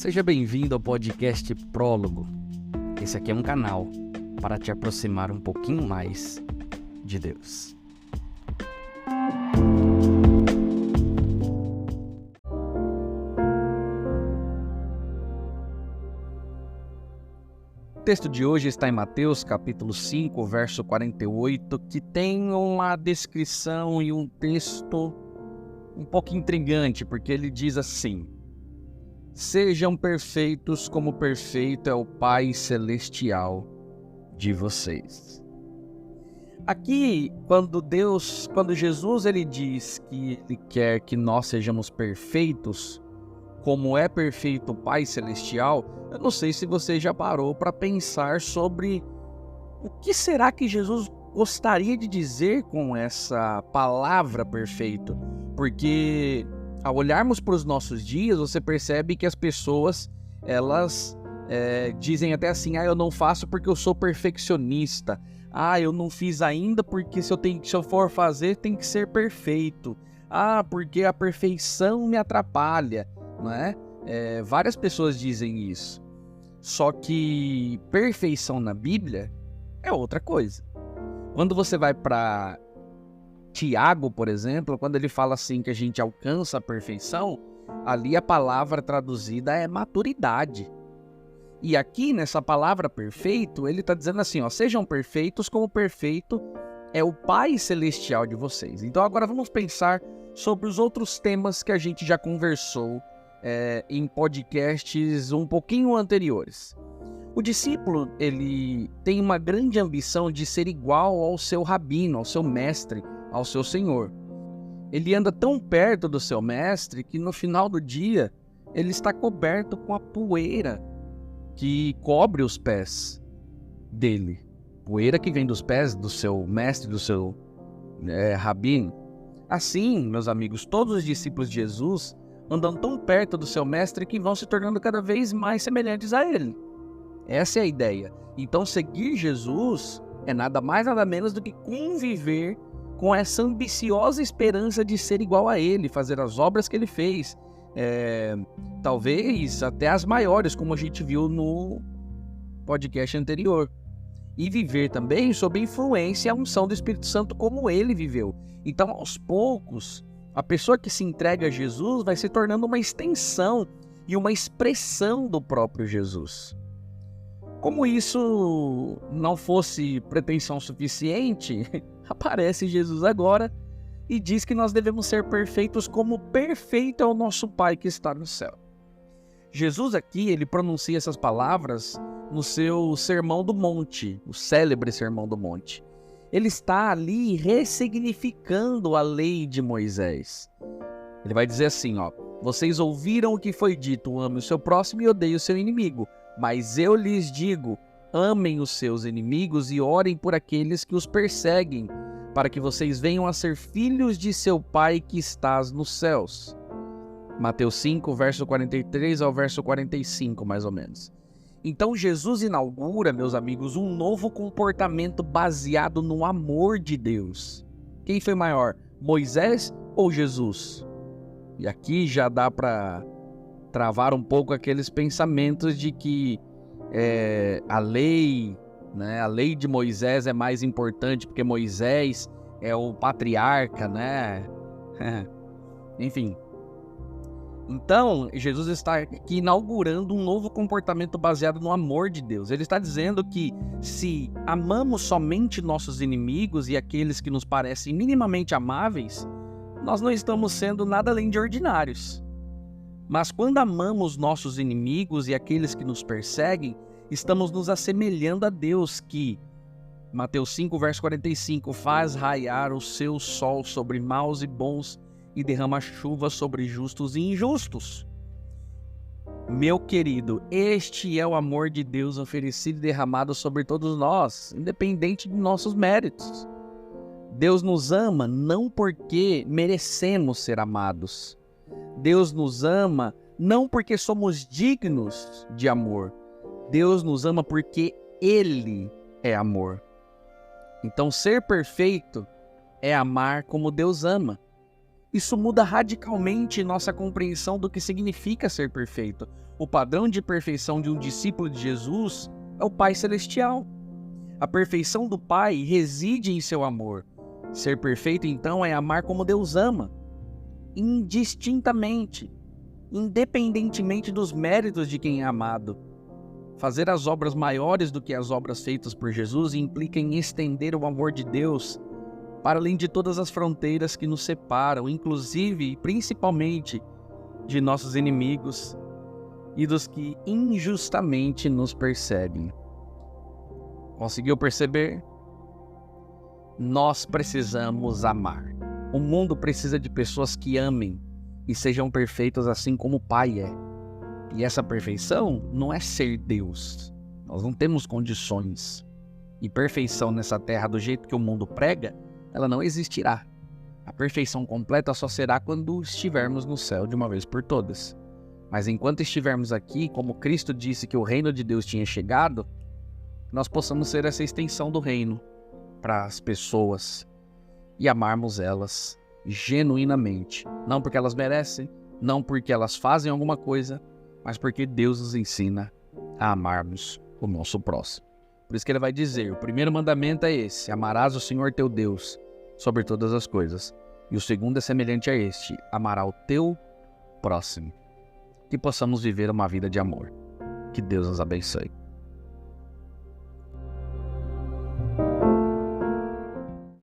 Seja bem-vindo ao podcast Prólogo. Esse aqui é um canal para te aproximar um pouquinho mais de Deus. O texto de hoje está em Mateus capítulo 5, verso 48, que tem uma descrição e um texto um pouco intrigante, porque ele diz assim: sejam perfeitos como perfeito é o Pai Celestial de vocês. Aqui, quando Jesus ele diz que ele quer que nós sejamos perfeitos, como é perfeito o Pai Celestial, eu não sei se você já parou para pensar sobre o que será que Jesus gostaria de dizer com essa palavra perfeito. Porque ao olharmos para os nossos dias, você percebe que as pessoas, elas dizem até assim: eu não faço porque eu sou perfeccionista. Eu não fiz ainda porque se eu for fazer tem que ser perfeito. Porque a perfeição me atrapalha, não é? Várias pessoas dizem isso. Só que perfeição na Bíblia é outra coisa. Quando você vai para Tiago, por exemplo, quando ele fala assim que a gente alcança a perfeição, ali a palavra traduzida é maturidade. E aqui nessa palavra perfeito, ele está dizendo assim, sejam perfeitos como perfeito é o Pai Celestial de vocês. Então agora vamos pensar sobre os outros temas que a gente já conversou em podcasts um pouquinho anteriores. O discípulo, ele tem uma grande ambição de ser igual ao seu rabino, ao seu mestre, ao seu Senhor. Ele anda tão perto do seu mestre que no final do dia ele está coberto com a poeira que cobre os pés dele. Poeira que vem dos pés do seu mestre, do seu rabino. Assim, meus amigos, todos os discípulos de Jesus andam tão perto do seu mestre que vão se tornando cada vez mais semelhantes a ele. Essa é a ideia. Então, seguir Jesus é nada mais, nada menos do que conviver com essa ambiciosa esperança de ser igual a ele, fazer as obras que ele fez, talvez até as maiores, como a gente viu no podcast anterior. E viver também sob a influência e a unção do Espírito Santo como ele viveu. Então, aos poucos, a pessoa que se entrega a Jesus vai se tornando uma extensão e uma expressão do próprio Jesus. Como isso não fosse pretensão suficiente, aparece Jesus agora e diz que nós devemos ser perfeitos como perfeito é o nosso Pai que está no céu. Jesus aqui, ele pronuncia essas palavras no seu Sermão do Monte, o célebre Sermão do Monte. Ele está ali ressignificando a lei de Moisés. Ele vai dizer assim, vocês ouviram o que foi dito, ame o seu próximo e odeie o seu inimigo. Mas eu lhes digo, amem os seus inimigos e orem por aqueles que os perseguem, para que vocês venham a ser filhos de seu Pai que estás nos céus. Mateus 5, verso 43 ao verso 45, mais ou menos. Então Jesus inaugura, meus amigos, um novo comportamento baseado no amor de Deus. Quem foi maior, Moisés ou Jesus? E aqui já dá para travar um pouco aqueles pensamentos de que a lei de Moisés é mais importante porque Moisés é o patriarca, né? Enfim. Então, Jesus está aqui inaugurando um novo comportamento baseado no amor de Deus. Ele está dizendo que se amamos somente nossos inimigos e aqueles que nos parecem minimamente amáveis, nós não estamos sendo nada além de ordinários. Mas quando amamos nossos inimigos e aqueles que nos perseguem, estamos nos assemelhando a Deus que, Mateus 5, verso 45, faz raiar o seu sol sobre maus e bons e derrama chuva sobre justos e injustos. Meu querido, este é o amor de Deus oferecido e derramado sobre todos nós, independente de nossos méritos. Deus nos ama não porque merecemos ser amados. Deus nos ama não porque somos dignos de amor. Deus nos ama porque Ele é amor. Então, ser perfeito é amar como Deus ama. Isso muda radicalmente nossa compreensão do que significa ser perfeito. O padrão de perfeição de um discípulo de Jesus é o Pai Celestial. A perfeição do Pai reside em seu amor. Ser perfeito, então, é amar como Deus ama, indistintamente, independentemente dos méritos de quem é amado. Fazer as obras maiores do que as obras feitas por Jesus implica em estender o amor de Deus para além de todas as fronteiras que nos separam, inclusive e principalmente de nossos inimigos e dos que injustamente nos perseguem. Conseguiu perceber? Nós precisamos amar. O mundo precisa de pessoas que amem e sejam perfeitas assim como o Pai é. E essa perfeição não é ser Deus. Nós não temos condições. E perfeição nessa terra do jeito que o mundo prega, ela não existirá. A perfeição completa só será quando estivermos no céu de uma vez por todas. Mas enquanto estivermos aqui, como Cristo disse que o reino de Deus tinha chegado, nós possamos ser essa extensão do reino para as pessoas e amarmos elas genuinamente. Não porque elas merecem, não porque elas fazem alguma coisa, mas porque Deus nos ensina a amarmos o nosso próximo. Por isso que ele vai dizer, o primeiro mandamento é esse: amarás o Senhor teu Deus sobre todas as coisas. E o segundo é semelhante a este: amará o teu próximo. Que possamos viver uma vida de amor. Que Deus nos abençoe.